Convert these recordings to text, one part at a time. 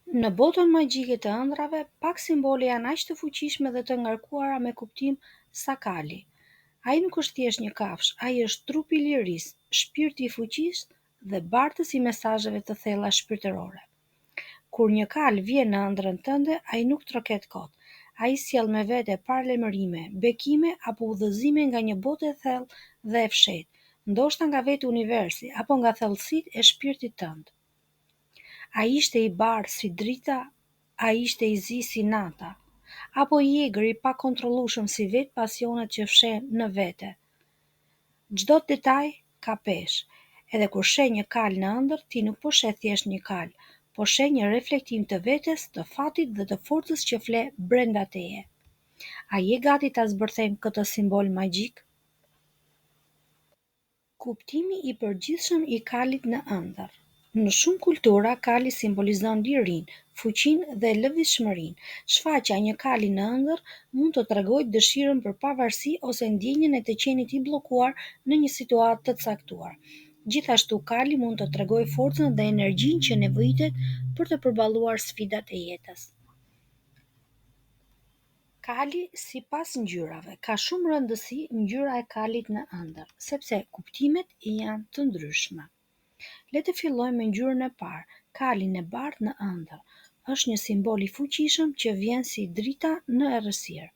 Në botën magjike të ëndrave, pak simbole janë aq të fuqishme dhe të ngarkuara me kuptim sa kali. Ai nuk është thjesht një kafshë, ai është trupi i lirisë, shpirti i fuqisë dhe bartës i mesazheve të thella shpirtërore. Kur një kal vjen në ëndrrën tënde, ai nuk troket kot. Ai sjell me vete paralajmërime, bekime apo udhëzime nga një botë e thellë dhe e fshehtë, ndoshta nga vetë universi apo nga thellësitë e shpirtit tënd. Ai ishte i bardhë si drita, ai ishte i zi si nata, apo i egër i pakontrollueshëm si vetë pasionet që fshen në vete. Çdo detaj ka peshë, edhe kur sheh një kal në ëndër, ti nuk po sheh thjesht një kal, po sheh një reflektim të vetes, të fatit dhe të forcës që fle brenda teje. A je gati ta zbërthejmë këtë simbol magjik? Kuptimi i përgjithshëm i kalit në ëndër. Në shumë kultura, kali simbolizon lirinë, fuqinë dhe lëvizshmërinë. Shfaqja e një kali në ëndër mund të tregojë dëshirën për pavarësi ose ndjenjën e të qenit i bllokuar në një situatë të caktuar. Gjithashtu, kali mund të tregojë forcën dhe energjinë që nevojitet për të përballuar sfidat e jetës. Kali sipas ngjyrave. Ka shumë rëndësi ngjyra e kalit në ëndër, sepse kuptimet janë të ndryshme. Le të fillojmë me ngjyrën e parë. Kali i bardhë në ëndër është një simbol i fuqishëm që vjen si drita në errësirë.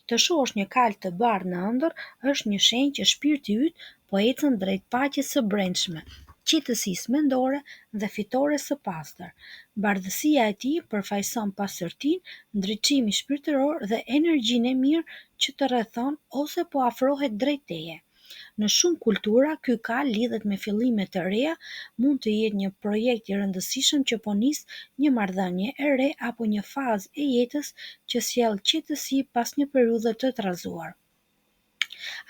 Të shohësh një kal të bardhë në ëndër është një shenjë që shpirti yt po ecën drejt paqes së brendshme, qetësisë mendore dhe fitores së pastër. Bardhësia e tij përfaqëson pastërtinë, ndriçimin shpirtëror dhe energjinë e mirë që të rrethon ose po afrohet drejt teje. Në shumë kultura, ky kal lidhet me fillime të reja, mund të jetë një projekt i rëndësishëm që po nis një marrëdhënie e re apo një fazë e jetës që sjell qetësi pas një periudhe të trazuar.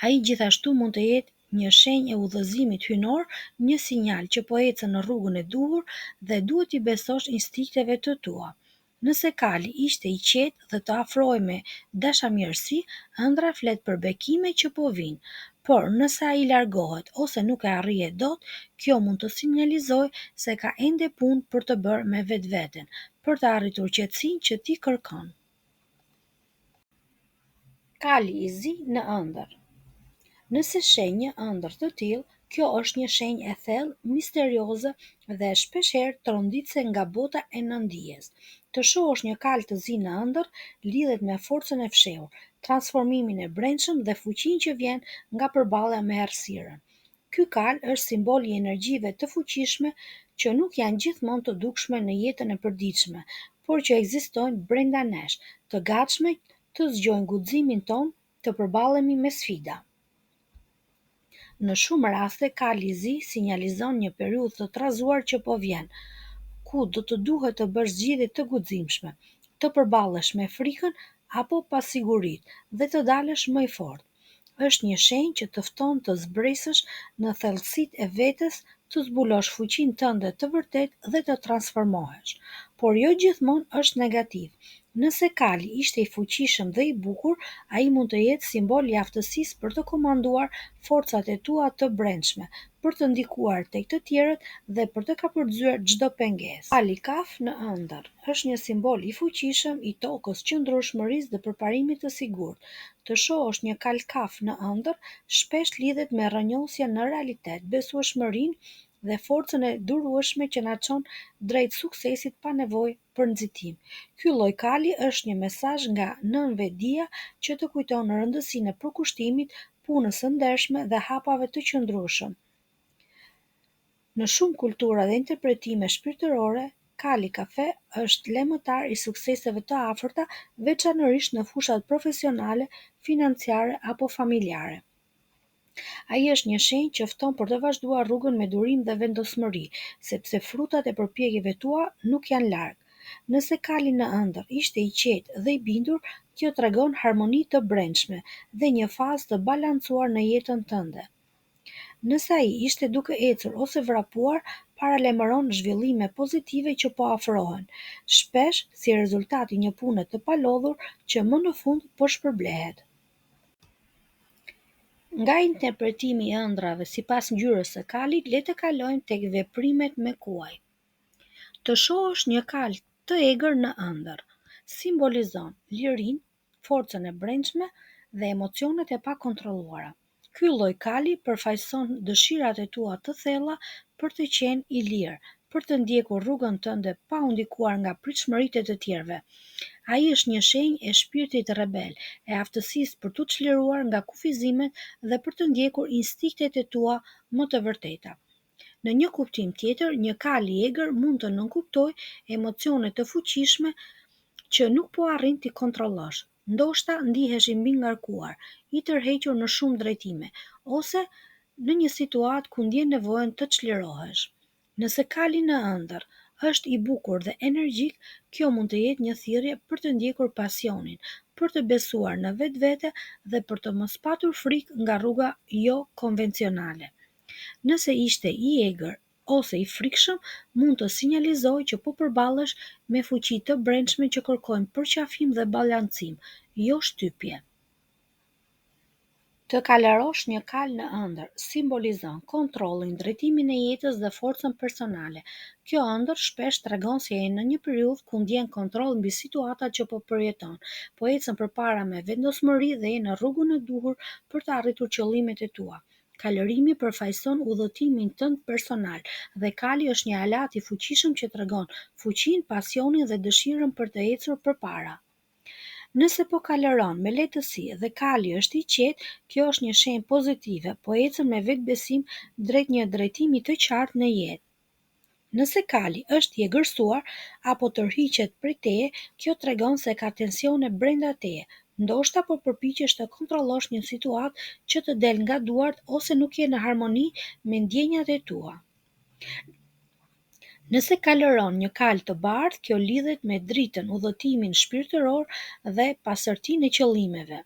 Ai gjithashtu mund të jetë një shenjë e udhëzimit hynor, një sinjal që po ecën në rrugën e duhur dhe duhet t'i besosh instinkteve të tua. Nëse kali ishte i qetë dhe të afrohej me dashamirësi, ëndra flet për bekime që po vijnë, por nëse ai largohet ose nuk e arrihet dot, kjo mund të sinjalizojë se ka ende punë për të bërë me vetveten, për të arritur qetësinë që ti kërkon. Kali i zi në ëndër. Nëse sheh një ëndër të tillë, kjo është një shenjë e thellë, misterioze dhe shpeshherë tronditse nga bota e nëndijes. Të shohësh një kal të zi në ëndër lidhet me forcën e fshehur, transformimin e brendshëm dhe fuqinë që vjen nga përballja me errësirën. Ky kal është simbol i energjive të fuqishme që nuk janë gjithmonë të dukshme në jetën e përditshme, por që ekzistojnë brenda nesh, të gatshme të zgjojnë guximin ton të përballemi me sfida. Në shumë raste, kali i zi sinjalizon një periudhë të trazuar që po vjen, ku do të duhet të bësh zgjedhje të guximshme, të përballesh me frikën apo pasiguritë dhe të dalësh më i fortë. Është një shenjë që të fton të zbresësh në thellësitë e vetes, të zbulosh fuqinë tënde të vërtetë dhe të transformohesh. Por jo gjithmonë është negativ. Nëse kali ishte i fuqishëm dhe i bukur, ai mund të jetë simbol i aftësisë për të komanduar forcat e tua të brendshme, për të ndikuar tek të tjerët dhe për të kapërcyer çdo pengesë. Kali kaf në ëndër është një simbol i fuqishëm i tokës, qëndrueshmërisë dhe përparimit të sigurt. Të shohësh një kal kaf në ëndër shpesh lidhet me rrënjosje në realitet, besueshmërinë dhe forcën e durueshme që na çon drejt suksesit pa nevojë për nxitim. Ky lloj kali është një mesazh nga nënvedia që të kujton rëndësinë e përkushtimit, punës së ndershme dhe hapave të qëndrueshëm. Në shumë kultura dhe interpretime shpirtërore, kali kafe është lehmëtar i sukseseve të afërta, veçanërisht në fushat profesionale, financiare apo familjare. Ai është një shenjë që fton për të vazhduar rrugën me durim dhe vendosmëri, sepse frutat e përpjekjeve tua nuk janë larg. Nëse kali në ëndër ishte i qetë dhe i bindur, kjo tregon harmoni të brendshme dhe një fazë të balancuar në jetën tënde. Nëse ai ishte duke ecur ose vrapuar, paralajmëron zhvillime pozitive që po afrohen, shpesh si rezultat i një pune të palodhur që më në fund po shpërblehet. Nga interpretimi i ëndrave sipas ngjyrës së kalit, le të kalojmë tek veprimet me kuaj. Të shohësh një kal Të egër në ëndër simbolizon lirinë, forcën e brendshme dhe emocionet e pakontrolluara. Ky lloj kali përfaqëson dëshirat e tua të thella për të qenë i lirë, për të ndjekur rrugën tënde pa u ndikuar nga pritshmëritë e të tjerëve. Ai është një shenjë e shpirtit rebel, e aftësisë për t'u çliruar nga kufizimet dhe për të ndjekur instinktet e tua më të vërteta. Në një kuptim tjetër, një kal i egër mund të nënkuptojë emocione të fuqishme që nuk po arrin t'i kontrollosh. Ndoshta ndihesh i mbingarkuar, i tërhequr në shumë drejtime, ose në një situatë ku ndjen nevojën të çlirohesh. Nëse kali në ëndër është i bukur dhe energjik, kjo mund të jetë një thirrje për të ndjekur pasionin, për të besuar në vetvete dhe për të mos patur frikë nga rruga jo konvencionale. Nëse ishte i egër ose i frikshëm, mund të sinjalizojë që po përballesh me fuqi të brendshme që kërkojnë përqafim dhe balancim, jo shtypje. Të kalarosh një kal në ëndër simbolizon kontrollin, drejtimin e jetës dhe forcën personale. Kjo ëndër shpesh tregon se je në një periudhë ku ndjen kontroll mbi situatat që po përjeton, po ecën përpara me vendosmëri dhe je në rrugën e duhur për të arritur qëllimet e tua. Kalërimi përfaqëson udhëtimin tënd personal dhe kali është një alat i fuqishëm që tregon fuqinë, pasionin dhe dëshirën për të ecur përpara. Nëse po kalëron me lehtësi dhe kali është i qetë, kjo është një shenjë pozitive, po ecën me vetbesim drejt një drejtimi të qartë në jetë. Nëse kali është i egërsuar apo tërhiqet prej teje, kjo tregon se ka tensione brenda teje. Ndoshta po përpiqesh të kontrollosh një situatë që të del nga duart ose nuk je në harmoni me ndjenjat e tua. Nëse kalëron një kal të bardhë, kjo lidhet me dritën, udhëtimin shpirtëror dhe pasërtinë e qëllimeve.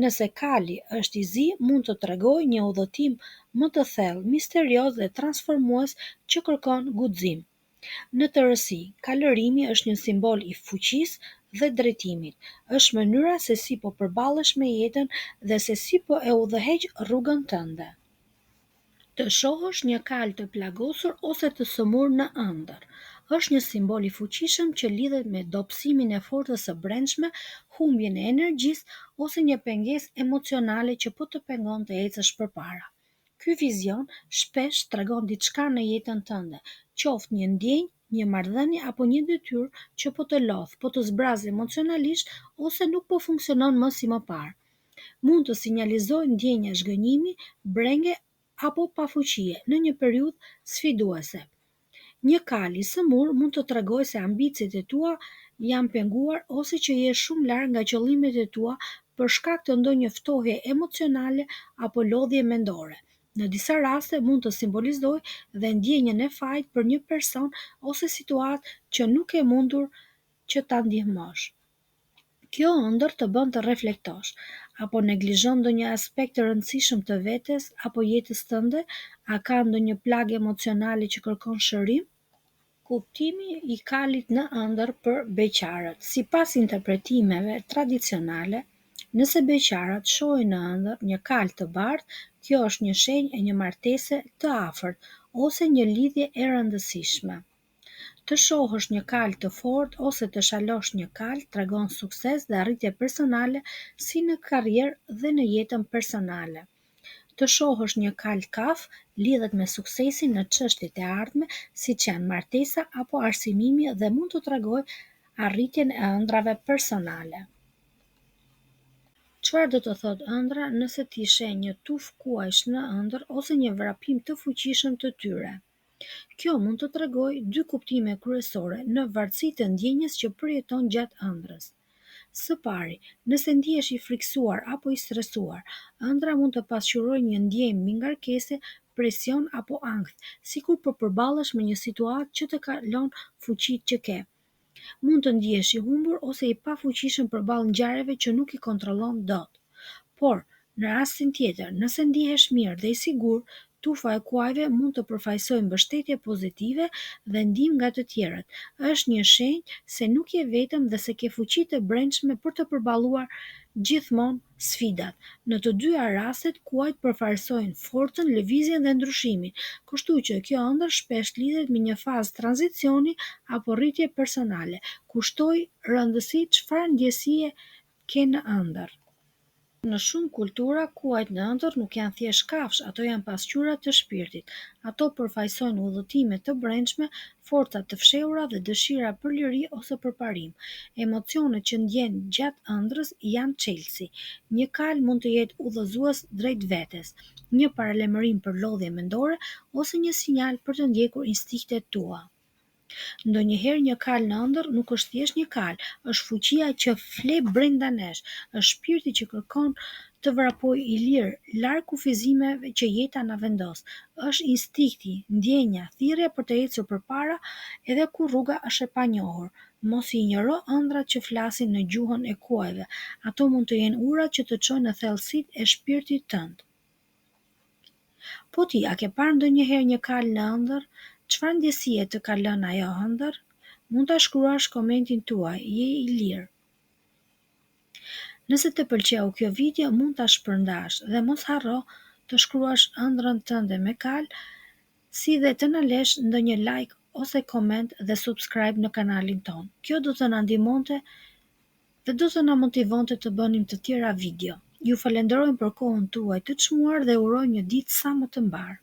Nëse kali është i zi, mund të tregojë një udhëtim më të thellë, misterioz dhe transformues që kërkon guxim. Në tërësi, kalërimi është një simbol i fuqisë dhe drejtimit. Është mënyra se si po përballesh me jetën dhe se si po e udhëheq rrugën tënde. Të shohësh një kal të plagosur ose të sëmurë në ëndër është një simbol i fuqishëm që lidhet me dobësimin e forcës së brendshme, humbjen e energjisë ose një pengesë emocionale që po të pengon të ecësh përpara. Ky vizion shpesh tregon diçka në jetën tënde, qoftë një ndjenjë, një marrëdhënie apo një detyrë që po të lodh, po të zbraz emocionalisht ose nuk po funksionon më si më parë. Mund të sinjalizojë ndjenja zhgënjimi, brenge apo pafuqie në një periudhë sfiduese. Një kal i sëmurë mund të tregojë se ambicet e tua janë penguar ose që je shumë larg nga qëllimet e tua për shkak të ndonjë ftohje emocionale apo lodhje mendore. Në disa raste mund të simbolizojë dhe ndjenjën e fajit për një person ose situatë që nuk e mundur që ta ndihmosh. Kjo ëndër të bën të reflektosh, apo neglizhon ndonjë aspekt të rëndësishëm të vetes apo jetës tënde, a ka ndonjë plagë emocionale që kërkon shërim? Kuptimi i kalit në ëndër për beqarët. Sipas interpretimeve tradicionale, nëse beqarët shohin në ëndër një kal të bardhë, kjo është një shenjë e një martese të afërt ose një lidhje e rëndësishme. Të shohësh një kal të fortë ose të shalosh një kal tregon sukses dhe arritje personale si në karrierë dhe në jetën personale. Të shohësh një kal kaf lidhet me suksesin në çështjet e ardhme, siç janë martesa apo arsimimi dhe mund të tregojë arritjen e ëndrave personale. Çfarë do të thotë ëndra nëse ti sheh një tufë kuajsh në ëndër ose një vrapim të fuqishëm të tyre? Kjo mund të tregojë dy kuptime kryesore në varësi të ndjenjës që përjeton gjatë ëndrrës. Së pari, nëse ndihesh i frikësuar apo i stresuar, ëndra mund të pasqyrojë një ndjenjë mbingarkese, presion apo ankth, sikur po përballesh me një situatë që të kalon fuqitë që ke. Mund të ndihesh i humbur ose i pafuqishëm përballë ngjarjeve që nuk i kontrollon dot. Por, në rastin tjetër, nëse ndihesh mirë dhe i sigurt, tufa e kuajve mund të përfaqësojë mbështetje pozitive dhe ndihmë nga të tjerët. Është një shenjë se nuk je vetëm dhe se ke fuqi të brendshme për të përballuar gjithmonë sfidat. Në të dyja rastet kuajt përfaqësojnë forcën, lëvizjen dhe ndryshimin, kështu që kjo ëndër shpesh lidhet me një fazë tranzicioni apo rritje personale. Kushtoj rëndësi çfarë ndjesie ke në ëndër. Në shumë kultura, kuajt në ëndër nuk janë thjesht kafshë, ato janë pasqyra të shpirtit. Ato përfaqësojnë udhëtime të brendshme, forca të fshehura dhe dëshira për liri ose përparim. Emocionet që ndjen gjatë ëndrrës janë çelësi. Një kal mund të jetë udhëzues drejt vetes, një paralajmërim për lodhje mendore ose një sinjal për të ndjekur instinktet tua. Ndonjëherë një kal në ëndër nuk është thjesht një kal, është fuqia që fle brenda nesh, është shpirti që kërkon të vrapojë i lirë, larg kufizimeve që jeta na vendos. Është instinkti, ndjenja, thirrja për të ecur përpara edhe kur rruga është e panjohur. Mos i injoro ëndrat që flasin në gjuhën e kuajve. Ato mund të jenë urat që të çojnë në thellësitë e shpirtit tënd. Po ti, a ke parë ndonjëherë një kal në ëndër? Çfarë ndjesie të ka lënë ajo ëndër? Mund ta shkruash komentin tuaj, je i lirë. Nëse të pëlqeu kjo video, mund ta shpërndash dhe mos harro të shkruash ëndrrën tënde me kal, si dhe të na lësh ndonjë like ose koment dhe subscribe në kanalin ton. Kjo do të na ndihmonte dhe do të na motivonte të bënim të tjera video. Ju falenderoj për kohën tuaj të çmuar dhe uroj një ditë sa më të mbar.